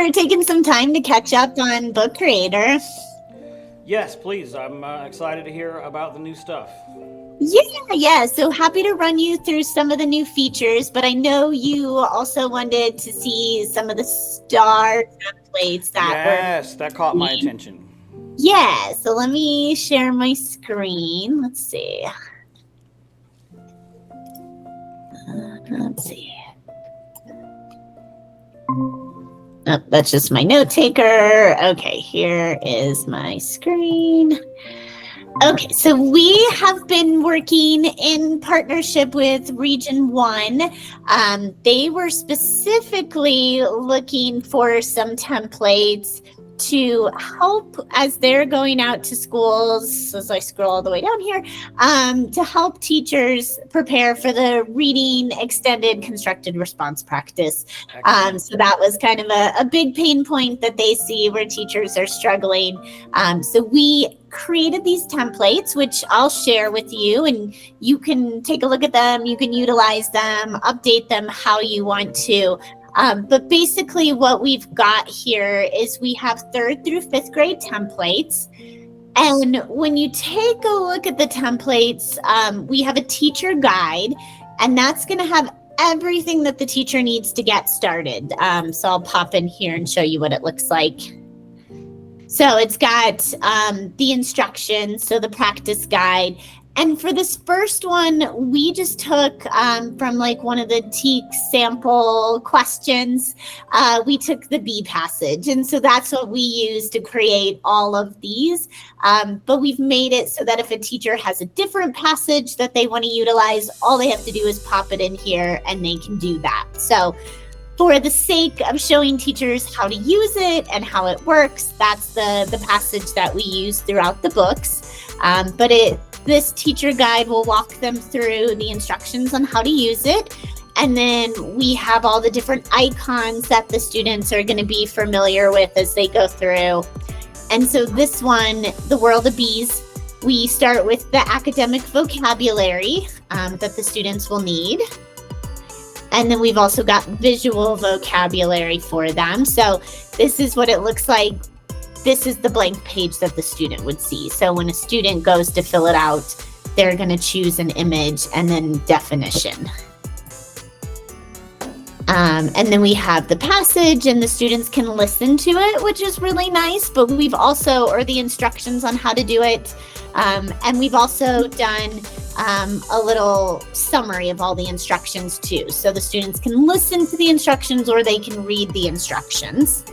for taking some time to catch up on Book Creator. Yes, please. I'm excited to hear about the new stuff. Yeah. So happy to run you through some of the new features, but I know you also wanted to see some of the STAAR templates that caught my attention. Yeah, so let me share my screen. Let's see. Oh, that's just my note taker. Okay, here is my screen. Okay, so we have been working in partnership with Region 1. They were specifically looking for some templates to help as they're going out to schools, as I scroll all the way down here, to help teachers prepare for the reading extended constructed response practice. So that was kind of a big pain point that they see where teachers are struggling. So we created these templates, which I'll share with you, and you can take a look at them, you can utilize them, update them how you want to. But basically what we've got here is we have 3rd through 5th grade templates. And when you take a look at the templates, we have a teacher guide, and that's going to have everything that the teacher needs to get started. So I'll pop in here and show you what it looks like. So it's got the instructions, so the practice guide. And for this first one, we just took from like one of the TEAC sample questions, we took the B passage. And so that's what we use to create all of these. But we've made it so that if a teacher has a different passage that they want to utilize, all they have to do is pop it in here and they can do that. So for the sake of showing teachers how to use it and how it works, that's the passage that we use throughout the books. But this teacher guide will walk them through the instructions on how to use it. And then we have all the different icons that the students are going to be familiar with as they go through. And so this one, The World of Bees, we start with the academic vocabulary that the students will need. And then we've also got visual vocabulary for them. So this is what it looks like. This is the blank page that the student would see. So when a student goes to fill it out, they're going to choose an image and then definition. And then we have the passage and the students can listen to it, which is really nice. But we've also, or the instructions on how to do it. And we've also done a little summary of all the instructions too. So the students can listen to the instructions or they can read the instructions.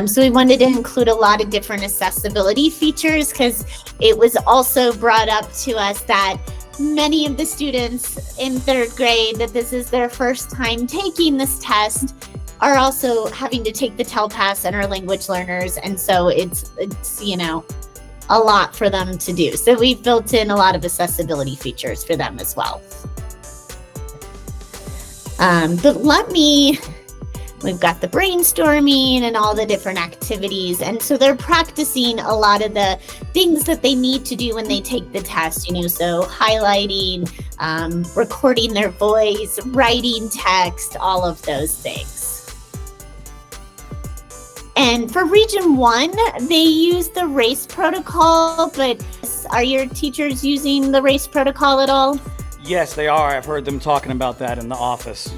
So we wanted to include a lot of different accessibility features because it was also brought up to us that many of the students in 3rd grade, that this is their first time taking this test, are also having to take the TELPAS and are language learners. And so it's a lot for them to do. So we've built in a lot of accessibility features for them as well. We've got the brainstorming and all the different activities. And so they're practicing a lot of the things that they need to do when they take the test, so highlighting, recording their voice, writing text, all of those things. And for Region 1, they use the RACE protocol, but are your teachers using the RACE protocol at all? Yes, they are. I've heard them talking about that in the office.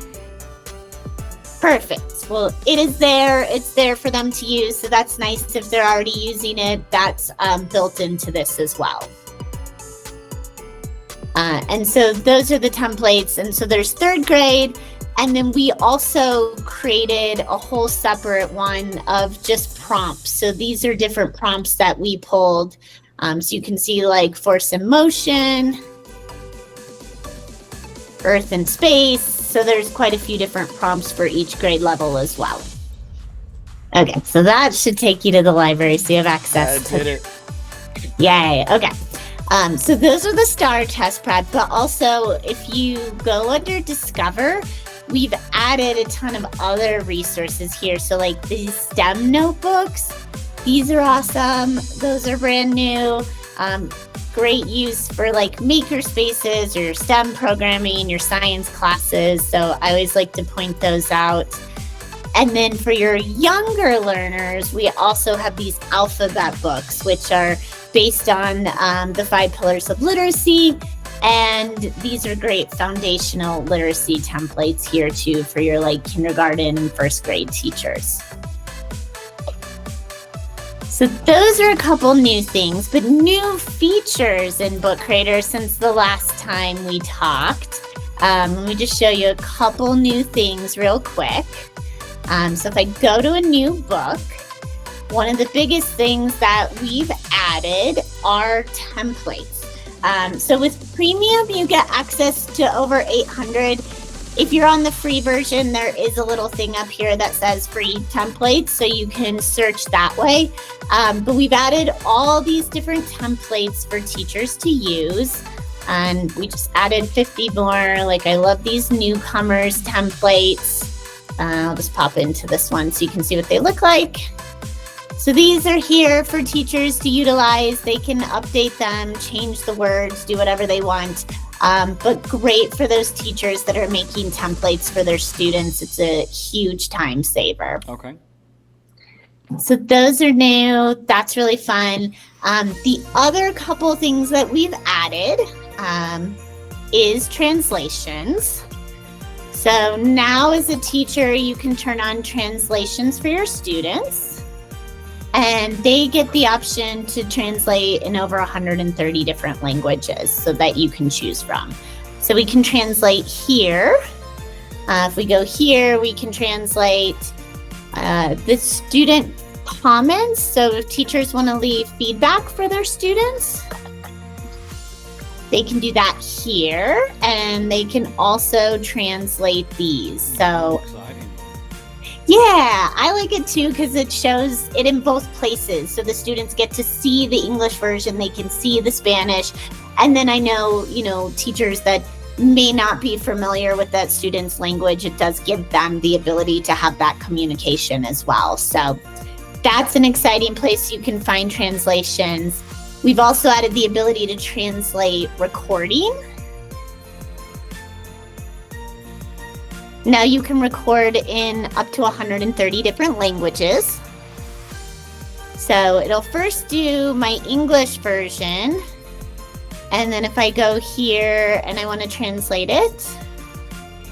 Perfect. Well, it is there. It's there for them to use. So that's nice if they're already using it. That's built into this as well. And so those are the templates. And so there's 3rd grade. And then we also created a whole separate one of just prompts. So these are different prompts that we pulled. So you can see like force and motion, earth and space. So there's quite a few different prompts for each grade level as well. Okay, so that should take you to the library so you have access to it. Yay, okay. So those are the STAAR test prep, but also if you go under Discover, we've added a ton of other resources here. So like these STEM notebooks, these are awesome. Those are brand new. Great use for like maker spaces or your STEM programming, your science classes. So I always like to point those out. And then for your younger learners, we also have these alphabet books, which are based on the 5 pillars of literacy. And these are great foundational literacy templates here too for your like kindergarten and first grade teachers. So those are a couple new things, but new features in Book Creator since the last time we talked. Let me just show you a couple new things real quick. So if I go to a new book, one of the biggest things that we've added are templates. So with Premium, you get access to over 800. If you're on the free version, there is a little thing up here that says free templates, so you can search that way. But we've added all these different templates for teachers to use. And we just added 50 more. Like, I love these newcomers templates. I'll just pop into this one so you can see what they look like. So these are here for teachers to utilize. They can update them, change the words, do whatever they want. But great for those teachers that are making templates for their students. It's a huge time saver. Okay. So those are new. That's really fun. The other couple things that we've added is translations. So now as a teacher, you can turn on translations for your students, and they get the option to translate in over 130 different languages so that you can choose from. So we can translate here. If we go here, we can translate the student comments. So if teachers want to leave feedback for their students, they can do that here, and they can also translate these. So Exciting. yeah, I like it too because it shows it in both places. So the students get to see the English version, they can see the Spanish. And then I know, teachers that may not be familiar with that student's language, it does give them the ability to have that communication as well. So that's an exciting place you can find translations. We've also added the ability to translate recording. Now you can record in up to 130 different languages. So it'll first do my English version. And then if I go here and I want to translate it,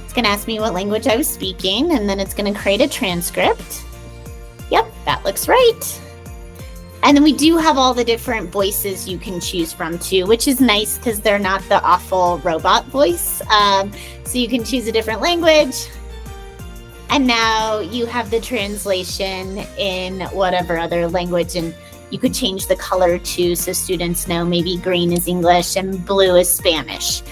it's going to ask me what language I was speaking, and then it's going to create a transcript. Yep, that looks right. And then we do have all the different voices you can choose from too, which is nice because they're not the awful robot voice. So you can choose a different language. And now you have the translation in whatever other language, and you could change the color too so students know maybe green is English and blue is Spanish.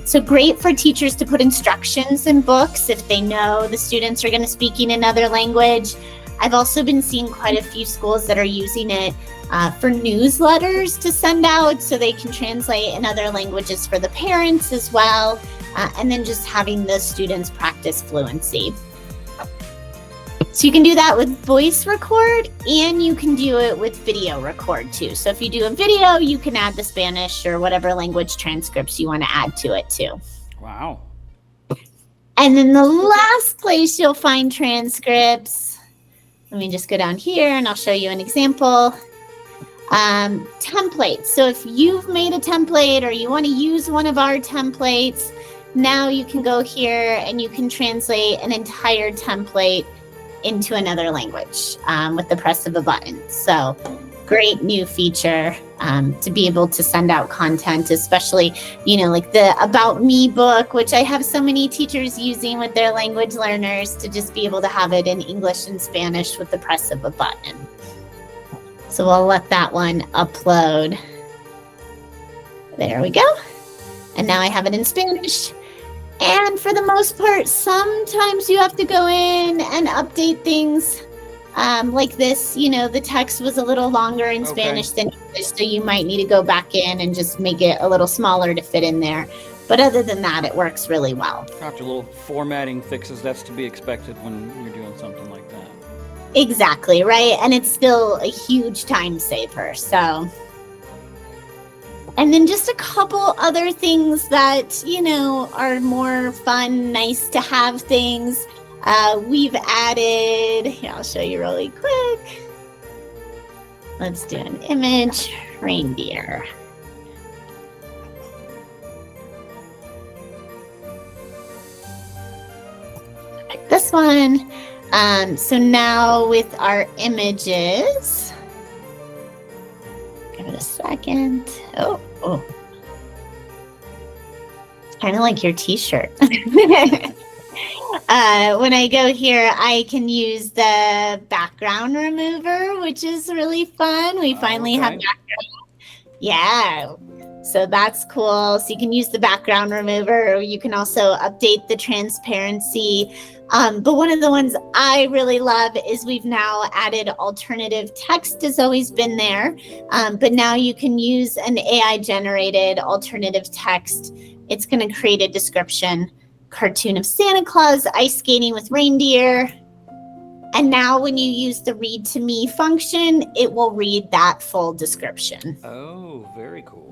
So great for teachers to put instructions in books if they know the students are going to be speaking another language. I've also been seeing quite a few schools that are using it for newsletters to send out so they can translate in other languages for the parents as well, and then just having the students practice fluency. So you can do that with voice record, and you can do it with video record too. So if you do a video, you can add the Spanish or whatever language transcripts you want to add to it too. Wow. And then the last place you'll find transcripts, let me just go down here and I'll show you an example. Templates. So if you've made a template or you want to use one of our templates, now you can go here and you can translate an entire template into another language with the press of a button. So great new feature to be able to send out content, especially, like the About Me book, which I have so many teachers using with their language learners to just be able to have it in English and Spanish with the press of a button. So we'll let that one upload. There we go. And now I have it in Spanish. And for the most part, sometimes you have to go in and update things like this. The text was a little longer in Spanish than English, so you might need to go back in and just make it a little smaller to fit in there. But other than that, it works really well. After little formatting fixes, that's to be expected when you're doing something like that. Exactly, right? And it's still a huge time saver, so... And then just a couple other things that, are more fun, nice to have things. We've added, here, I'll show you really quick. Let's do an image, reindeer. Like this one. So now with our images, give it a second. Oh. It's kind of like your t-shirt. When I go here, I can use the background remover, which is really fun. We finally have background. Yeah. So that's cool. So you can use the background remover, or you can also update the transparency. But one of the ones I really love is we've now added alternative text. Has always been there, but now you can use an AI generated alternative text. It's going to create a description, cartoon of Santa Claus ice skating with reindeer. And now when you use the read to me function, it will read that full description. Oh, very cool.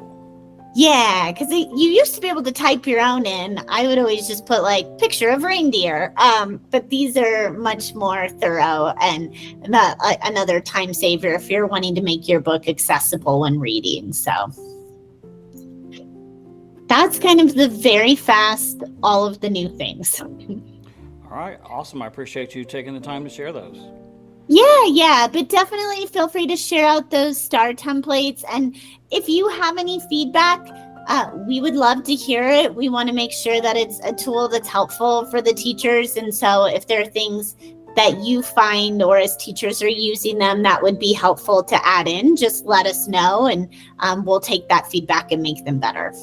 Yeah, because you used to be able to type your own in. I would always just put like picture of reindeer. But these are much more thorough and another time saver if you're wanting to make your book accessible when reading. So that's kind of the very fast, all of the new things. All right, awesome. I appreciate you taking the time to share those. Yeah, but definitely feel free to share out those STAAR templates. And if you have any feedback, we would love to hear it. We want to make sure that it's a tool that's helpful for the teachers. And so if there are things that you find or as teachers are using them that would be helpful to add in, just let us know, and we'll take that feedback and make them better.